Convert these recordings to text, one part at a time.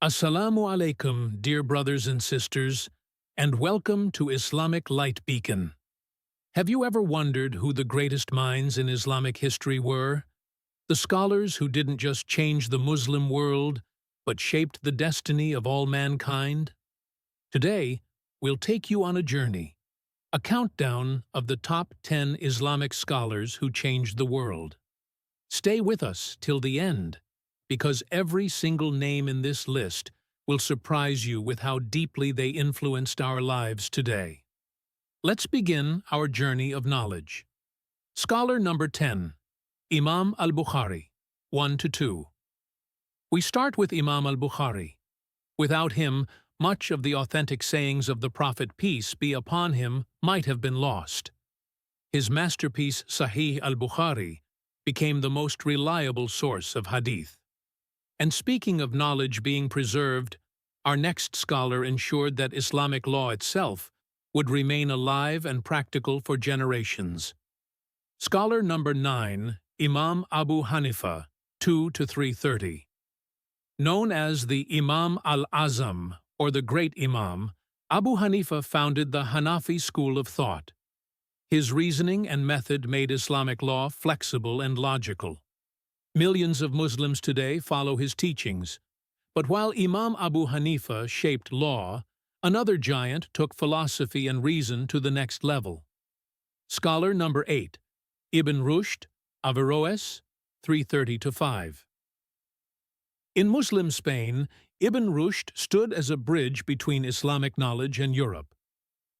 Assalamu alaikum, dear brothers and sisters, and welcome to Islamic Light Beacon. Have you ever wondered who the greatest minds in Islamic history were? The scholars who didn't just change the Muslim world, but shaped the destiny of all mankind? Today, we'll take you on a journey, a countdown of the top 10 Islamic scholars who changed the world. Stay with us till the end, because every single name in this list will surprise you with how deeply they influenced our lives today. Let's begin our journey of knowledge. Scholar number 10, Imam Al-Bukhari, 1 to 2. We start with Imam Al-Bukhari. Without him, much of the authentic sayings of the Prophet, peace be upon him, might have been lost. His masterpiece, Sahih al-Bukhari, became the most reliable source of hadith. And speaking of knowledge being preserved, our next scholar ensured that Islamic law itself would remain alive and practical for generations. Scholar number 9, Imam Abu Hanifa, 2 to 330. Known as the Imam Al-Azam, or the Great Imam, Abu Hanifa founded the Hanafi school of thought. His reasoning and method made Islamic law flexible and logical. Millions of Muslims today follow his teachings. But while Imam Abu Hanifa shaped law, another giant took philosophy and reason to the next level. Scholar number 8, Ibn Rushd, Averroes, 330-5. In Muslim Spain, Ibn Rushd stood as a bridge between Islamic knowledge and Europe.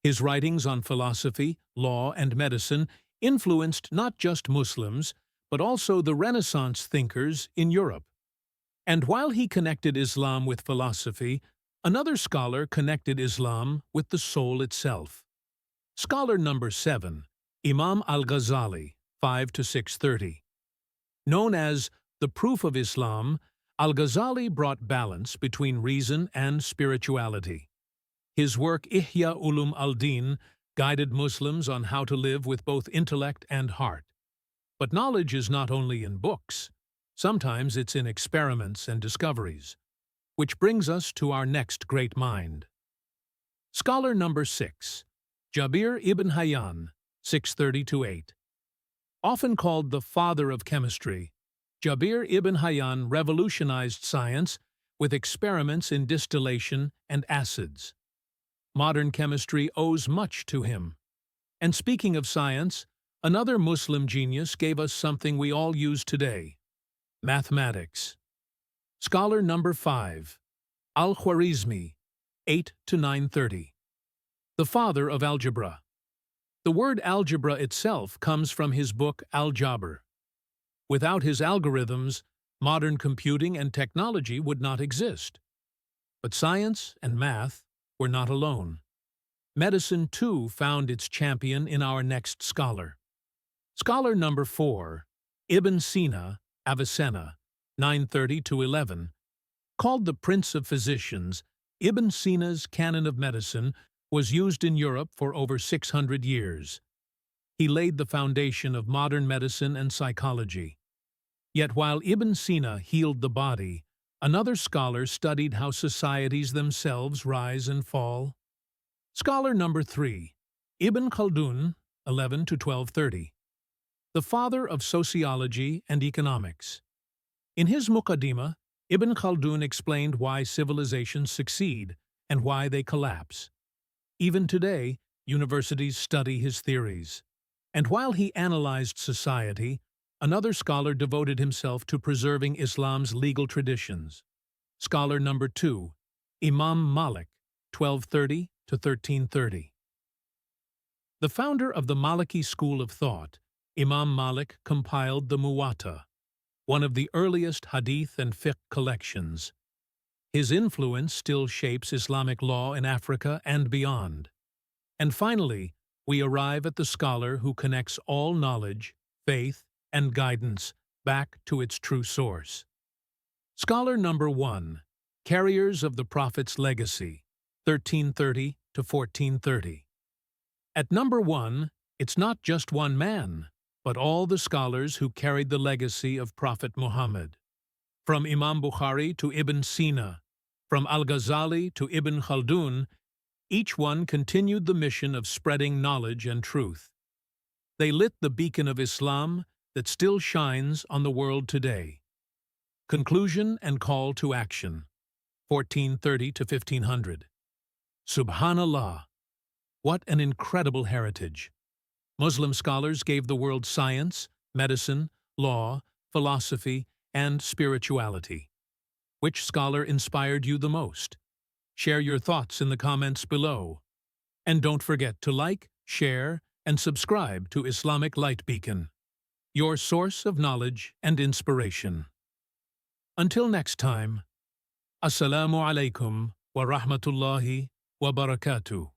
His writings on philosophy, law, and medicine influenced not just Muslims, but also the Renaissance thinkers in Europe. And while he connected Islam with philosophy, another scholar connected Islam with the soul itself. Scholar number 7, Imam Al-Ghazali, 5 to 630. Known as the Proof of Islam, Al-Ghazali brought balance between reason and spirituality. His work Ihya Ulum al-Din guided Muslims on how to live with both intellect and heart. But knowledge is not only in books. Sometimes it's in experiments and discoveries. Which brings us to our next great mind. Scholar number 6, Jabir ibn Hayyan, 630-8. Often called the father of chemistry, Jabir ibn Hayyan revolutionized science with experiments in distillation and acids. Modern chemistry owes much to him. And speaking of science, another Muslim genius gave us something we all use today: mathematics. Scholar number 5, Al-Khwarizmi, 8 to 930. The father of algebra. The word algebra itself comes from his book Al-Jabr. Without his algorithms, modern computing and technology would not exist. But science and math were not alone. Medicine, too, found its champion in our next scholar. Scholar number 4, Ibn Sina, Avicenna, 930-11. Called the Prince of Physicians, Ibn Sina's canon of medicine was used in Europe for over 600 years. He laid the foundation of modern medicine and psychology. Yet while Ibn Sina healed the body, another scholar studied how societies themselves rise and fall. Scholar number 3, Ibn Khaldun, 11-1230. The father of sociology and economics. In his Muqaddimah, Ibn Khaldun explained why civilizations succeed and why they collapse. Even today, universities study his theories. And while he analyzed society, another scholar devoted himself to preserving Islam's legal traditions. Scholar number 2, Imam Malik, 1230-1330. The founder of the Maliki school of thought, Imam Malik compiled the Muwatta, one of the earliest hadith and fiqh collections. His influence still shapes Islamic law in Africa and beyond. And finally, we arrive at the scholar who connects all knowledge, faith, and guidance back to its true source. Scholar number 1, Carriers of the Prophet's Legacy, 1330-1430. At number 1, it's not just one man, but all the scholars who carried the legacy of Prophet Muhammad. From Imam Bukhari to Ibn Sina, From Al-Ghazali to Ibn Khaldun, each one continued the mission of spreading knowledge and truth. They lit the beacon of Islam that still shines on the world today. Conclusion and call to action, 1430 to 1500. Subhanallah! What an incredible heritage! Muslim scholars gave the world science, medicine, law, philosophy, and spirituality. Which scholar inspired you the most? Share your thoughts in the comments below. And don't forget to like, share, and subscribe to Islamic Light Beacon, your source of knowledge and inspiration. Until next time, Assalamu alaikum wa rahmatullahi wa barakatuh.